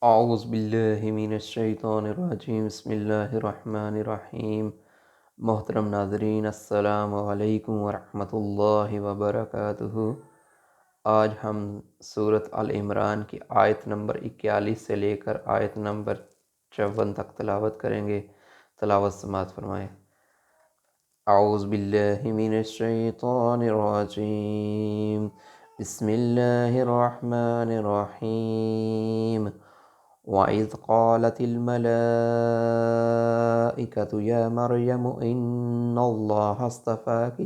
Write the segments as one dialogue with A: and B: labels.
A: اعوذ باللہ من الشیطان الرجیم بسم اللہ الرحمن الرحیم۔ محترم ناظرین، السلام علیکم ورحمۃ اللہ وبرکاتہ۔ آج ہم سورۃ آل عمران کی آیت نمبر 41 سے لے کر آیت نمبر 54 تک تلاوت کریں گے۔ تلاوت سماعت فرمائیں۔ اعوذ باللہ من الشیطان الرجیم بسم اللہ الرحمن الرحیم۔ وَإِذْ قَالَتِ الْمَلَائِكَةُ يَا مَرْيَمُ إِنَّ اللَّهَ اصْطَفَاكِ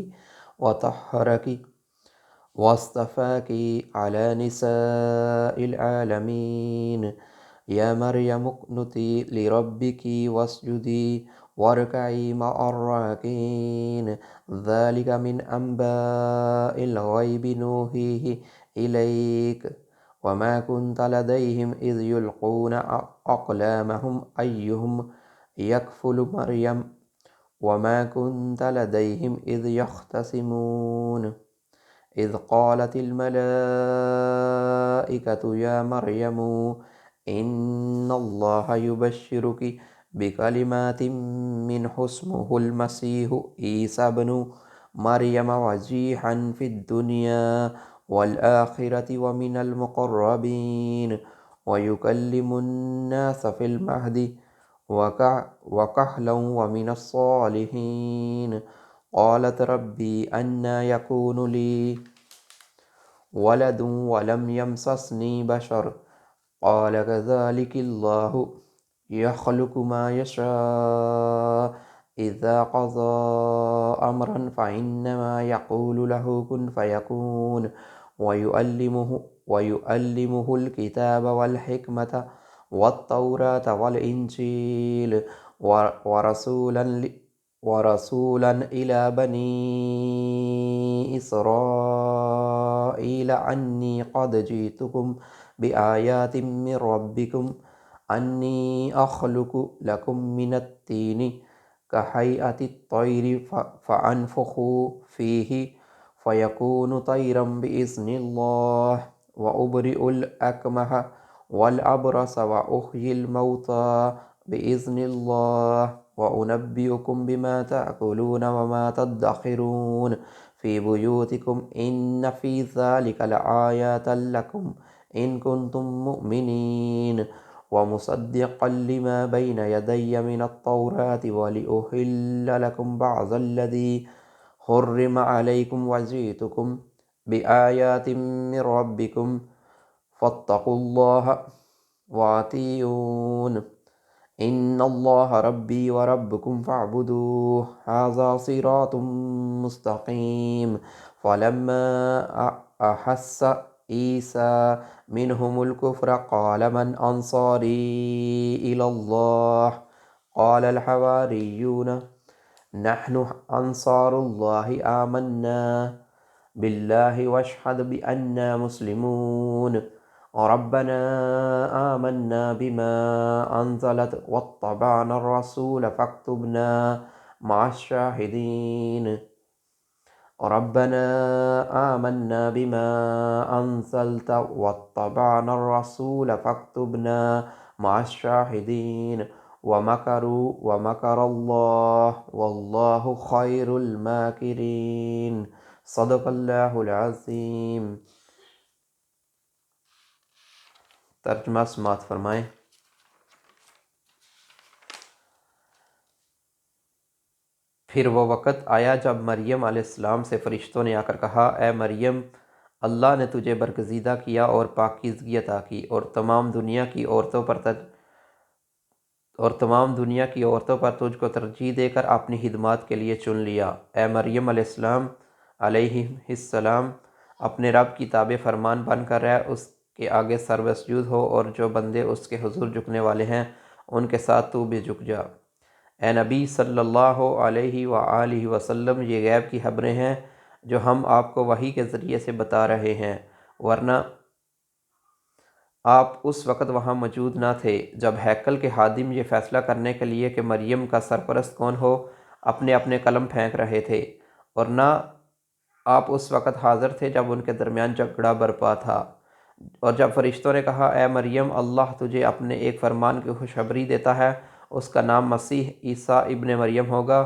A: وَطَهَّرَكِ وَاصْطَفَاكِ عَلَى نِسَاءِ الْعَالَمِينَ يَا مَرْيَمُ اقْنُتِي لِرَبِّكِ وَاسْجُدِي وَارْكَعِي مَعَ الرَّاكِعِينَ ذَلِكَ مِنْ أَنْبَاءِ الْغَيْبِ نُوحِيهِ إِلَيْكَ وَمَا كُنْتَ لَدَيْهِمْ إِذْ يُلْقُونَ أَقْلَامَهُمْ أَيُّهُمْ يَكْفُلُ مَرْيَمَ وَمَا كُنْتَ لَدَيْهِمْ إِذْ يَخْتَصِمُونَ إِذْ قَالَتِ الْمَلَائِكَةُ يَا مَرْيَمُ إِنَّ اللَّهَ يُبَشِّرُكِ بِكَلِمَاتٍ مِّنْهُ اسْمُهُ الْمَسِيحُ عِيسَى ابْنُ مَرْيَمَ وَجِيهًا فِي الدُّنْيَا وَالْآخِرَةِ وَمِنَ الْمُقَرَّبِينَ وَيُكَلِّمُ النَّاسَ فِي الْمَهْدِ وَكَهْلًا وَمِنَ الصَّالِحِينَ قَالَتْ رَبِّي أَنَّىٰ يَكُونُ لِي وَلَدٌ وَلَمْ يَمْسَسْنِي بَشَرٌ قَالَ كَذَٰلِكِ اللَّهُ يَخْلُقُ مَا يَشَاءُ إِذَا قَضَىٰ أَمْرًا فَإِنَّمَا يَقُولُ لَهُ كُن فَيَكُونُ وَيُعَلِّمُهُ الْكِتَابَ وَالْحِكْمَةَ وَالتَّوْرَاةَ وَالْإِنْجِيلَ وَرَسُولًا إِلَىٰ بَنِي إِسْرَائِيلَ أَنِّي قَدْ جِئْتُكُم بِآيَاتٍ مِّن رَّبِّكُمْ أَنِّي أَخْلُقُ لَكُم مِّنَ الطِّينِ كَهَيْئَةِ الطَّيْرِ فَأَنفُخُ فِيهِ فَيَكُونُ طَيْرًا بِإِذْنِ اللَّهِ وَأُبْرِئُ الْأَكْمَحَ وَالْأَبْرَصَ وَأُحْيِي الْمَوْتَىٰ بِإِذْنِ اللَّهِ وَأُنَبِّئُكُم بِمَا تَأْكُلُونَ وَمَا تَدَّخِرُونَ فِي بُيُوتِكُمْ إِنَّ فِي ذَلِكَ لَآيَاتًا لَّكُمْ إِن كُنتُم مُّؤْمِنِينَ وَمُصَدِّقًا لِّمَا بَيْنَ يَدَيَّ مِنَ التَّوْرَاةِ وَلِأُحِلَّ لَكُمْ بَعْضَ الَّذِي حُرِّمَ عَلَيْكُمْ وَجِئْتُكُم بِآيَاتٍ مِّن رَّبِّكُمْ فَاتَّقُوا اللَّهَ وَأَطِيعُونِ إِنَّ اللَّهَ رَبِّي وَرَبُّكُمْ فَاعْبُدُوهُ هَٰذَا صِرَاطٌ مُّسْتَقِيمٌ فَلَمَّا أَحَسَّ عِيسَىٰ مِنْهُمُ الْكُفْرَ قَالَ مَنْ أَنصَارِي إِلَى اللَّهِ قَالَ الْحَوَارِيُّونَ نَحْنُ أَنصَارُ اللَّهِ آمَنَّا بِاللَّهِ وَاشْهَدْ بِأَنَّا مُسْلِمُونَ رَبَّنَا آمَنَّا بِمَا أَنزَلْتَ وَاتَّبَعْنَا الرَّسُولَ فَاكْتُبْنَا مَعَ الشَّاهِدِينَ رَبَّنَا آمَنَّا بِمَا أَنزَلْتَ وَاتَّبَعْنَا الرَّسُولَ فَاكْتُبْنَا مَعَ الشَّاهِدِينَ وَمَكَرُوا وَمَكَرَ اللَّهُ وَاللَّهُ خَيْرُ الْمَاكِرِينَ صدق اللہ العظیم۔ ترجمہ سماعت فرمائیں۔ پھر وہ وقت آیا جب مریم علیہ السلام سے فرشتوں نے آ کر کہا، اے مریم، اللہ نے تجھے برگزیدہ کیا اور پاکیزگی عطا کی اور تمام دنیا کی عورتوں پر تجھ کو ترجیح دے کر اپنی خدمات کے لیے چن لیا۔ اے مریم علیہ السلام اپنے رب کی تابع فرمان بن کر رہ، اس کے آگے سرو سجود ہو اور جو بندے اس کے حضور جھکنے والے ہیں ان کے ساتھ تو بھی جھک جا۔ اے نبی صلی اللہ علیہ وآلہ وسلم، یہ غیب کی خبریں ہیں جو ہم آپ کو وحی کے ذریعے سے بتا رہے ہیں، ورنہ آپ اس وقت وہاں موجود نہ تھے جب ہیکل کے خادم یہ فیصلہ کرنے کے لیے کہ مریم کا سرپرست کون ہو اپنے اپنے قلم پھینک رہے تھے، اور نہ آپ اس وقت حاضر تھے جب ان کے درمیان جھگڑا برپا تھا۔ اور جب فرشتوں نے کہا اے مریم اللہ تجھے اپنے ایک فرمان کی خوشخبری دیتا ہے، اس کا نام مسیح عیسیٰ ابن مریم ہوگا،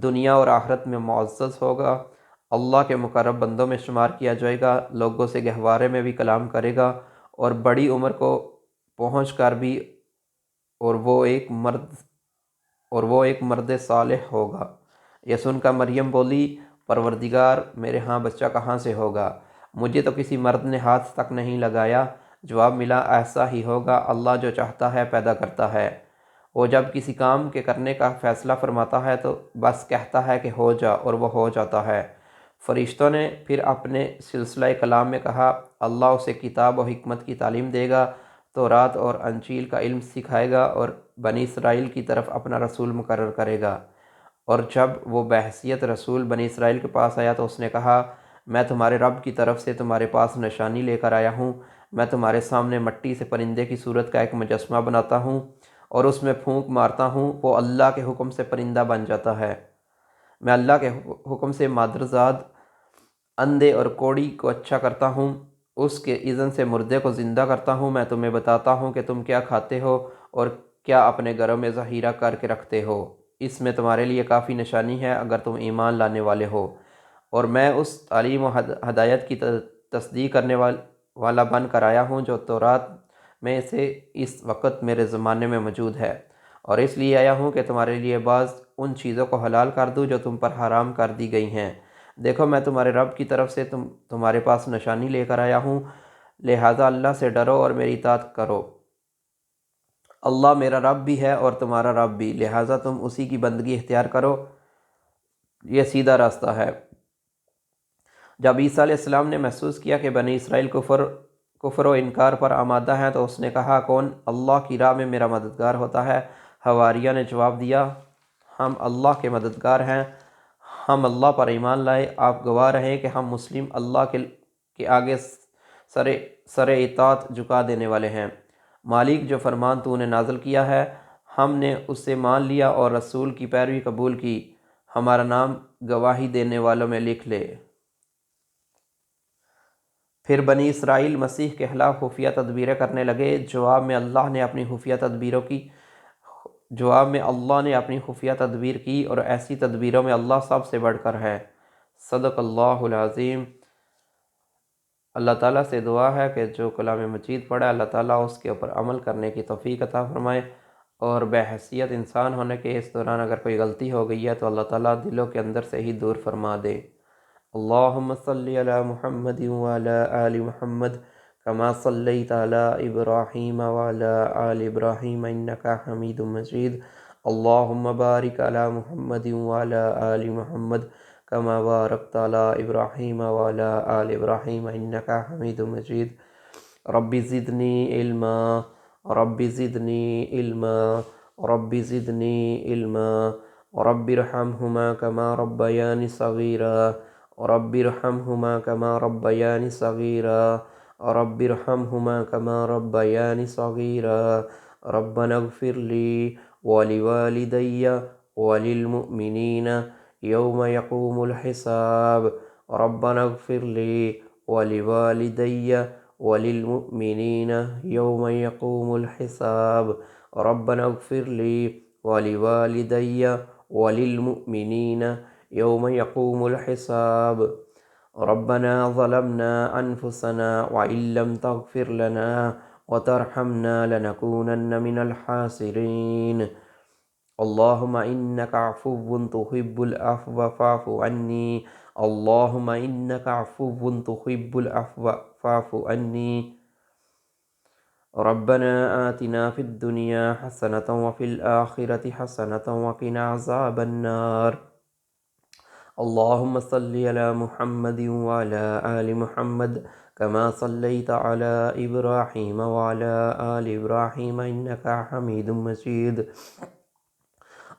A: دنیا اور آخرت میں معزز ہوگا، اللہ کے مقرب بندوں میں شمار کیا جائے گا، لوگوں سے گہوارے میں بھی کلام کرے گا اور بڑی عمر کو پہنچ کر بھی اور وہ ایک مرد صالح ہوگا۔ یہ سن کر مریم بولی پروردگار میرے ہاں بچہ کہاں سے ہوگا؟ مجھے تو کسی مرد نے ہاتھ تک نہیں لگایا۔ جواب ملا ایسا ہی ہوگا، اللہ جو چاہتا ہے پیدا کرتا ہے۔ وہ جب کسی کام کے کرنے کا فیصلہ فرماتا ہے تو بس کہتا ہے کہ ہو جا اور وہ ہو جاتا ہے۔ فرشتوں نے پھر اپنے سلسلہ کلام میں کہا اللہ اسے کتاب و حکمت کی تعلیم دے گا، تورات اور انجیل کا علم سکھائے گا اور بنی اسرائیل کی طرف اپنا رسول مقرر کرے گا۔ اور جب وہ بحیثیت رسول بنی اسرائیل کے پاس آیا تو اس نے کہا میں تمہارے رب کی طرف سے تمہارے پاس نشانی لے کر آیا ہوں۔ میں تمہارے سامنے مٹی سے پرندے کی صورت کا ایک مجسمہ بناتا ہوں اور اس میں پھونک مارتا ہوں، وہ اللہ کے حکم سے پرندہ بن جاتا ہے۔ میں اللہ کے حکم سے مادرزاد، اندھے اور کوڑی کو اچھا کرتا ہوں، اس کے اذن سے مردے کو زندہ کرتا ہوں۔ میں تمہیں بتاتا ہوں کہ تم کیا کھاتے ہو اور کیا اپنے گھروں میں ذخیرہ کر کے رکھتے ہو، اس میں تمہارے لیے کافی نشانی ہے اگر تم ایمان لانے والے ہو۔ اور میں اس تعلیم و ہدایت کی تصدیق کرنے والا بن کر آیا ہوں جو تورات میں سے اس وقت میرے زمانے میں موجود ہے، اور اس لیے آیا ہوں کہ تمہارے لیے بعض ان چیزوں کو حلال کر دوں جو تم پر حرام کر دی گئی ہیں۔ دیکھو میں تمہارے رب کی طرف سے تمہارے پاس نشانی لے کر آیا ہوں، لہٰذا اللہ سے ڈرو اور میری اطاعت کرو۔ اللہ میرا رب بھی ہے اور تمہارا رب بھی، لہٰذا تم اسی کی بندگی اختیار کرو، یہ سیدھا راستہ ہے۔ جب عیسیٰ علیہ السلام نے محسوس کیا کہ بنی اسرائیل کفر و انکار پر آمادہ ہیں تو اس نے کہا کون اللہ کی راہ میں میرا مددگار ہوتا ہے؟ حواریہ نے جواب دیا ہم اللہ کے مددگار ہیں، ہم اللہ پر ایمان لائے، آپ گواہ رہیں کہ ہم مسلم اللہ کے آگے سر اطاعت جھکا دینے والے ہیں۔ مالک جو فرمان تو نے نازل کیا ہے ہم نے اس سے مان لیا اور رسول کی پیروی قبول کی، ہمارا نام گواہی دینے والوں میں لکھ لے۔ پھر بنی اسرائیل مسیح کے خلاف خفیہ تدبیریں کرنے لگے۔ جواب میں اللہ نے اپنی خفیہ تدبیر کی اور ایسی تدبیروں میں اللہ سب سے بڑھ کر ہے۔ صدق اللہ العظیم۔ اللہ تعالیٰ سے دعا ہے کہ جو کلام مجید پڑھا اللہ تعالیٰ اس کے اوپر عمل کرنے کی توفیق عطا فرمائے، اور بحیثیت انسان ہونے کے اس دوران اگر کوئی غلطی ہو گئی ہے تو اللہ تعالیٰ دلوں کے اندر سے ہی دور فرما دے۔ اللہم صلی علی محمد وعلی آل محمد کما صلیت علی ابراہیم وعلی آل ابراہیم انکا حمید مجید۔ اللہم بارک علی محمد وعلی آل محمد کما بارکت علی ابراہیم وعلی آل ابراہیم انکا حمید مجید۔ رب زدنی علما، رب زدنی علما، رب زدنی علما، رب ارحمہما کما ربیانی صغیرا، رب ارحمہما کما ربیانی صغیرا، رب ارحمہما کما ربیانی صغیرا۔ ربنا اغفر لی ولوالدی وللمؤمنین یوم یقوم الحساب۔ ربنا اغفر لی ولوالدی وللمؤمنین یوم یقوم الحساب۔ ربنا اغفر لی ولوالدی وللمؤمنین یوم یقوم الحساب۔ ربنا ظلمنا انفسنا وإن لم تغفر لنا وترحمنا لنكونن من الخاسرين۔ اللهم إنك عفو تحب العفو فاعف عني، اللهم إنك عفو تحب العفو فاعف عني۔ ربنا آتنا في الدنيا حسنة وفي الآخرة حسنة وقنا عذاب النار۔ اللهم صل على محمد وعلى آل محمد كما صليت على إبراهيم وعلى آل إبراهيم إنك حميد مجيد۔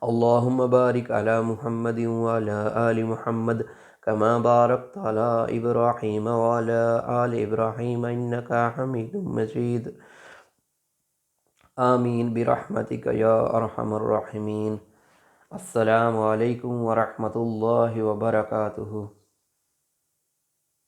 A: اللهم بارك على محمد وعلى آل محمد كما باركت على إبراهيم وعلى آل إبراهيم إنك حميد مجيد۔ آمین برحمتک یا ارحم الراحمین۔ السلام علیکم ورحمۃ اللہ وبرکاتہ۔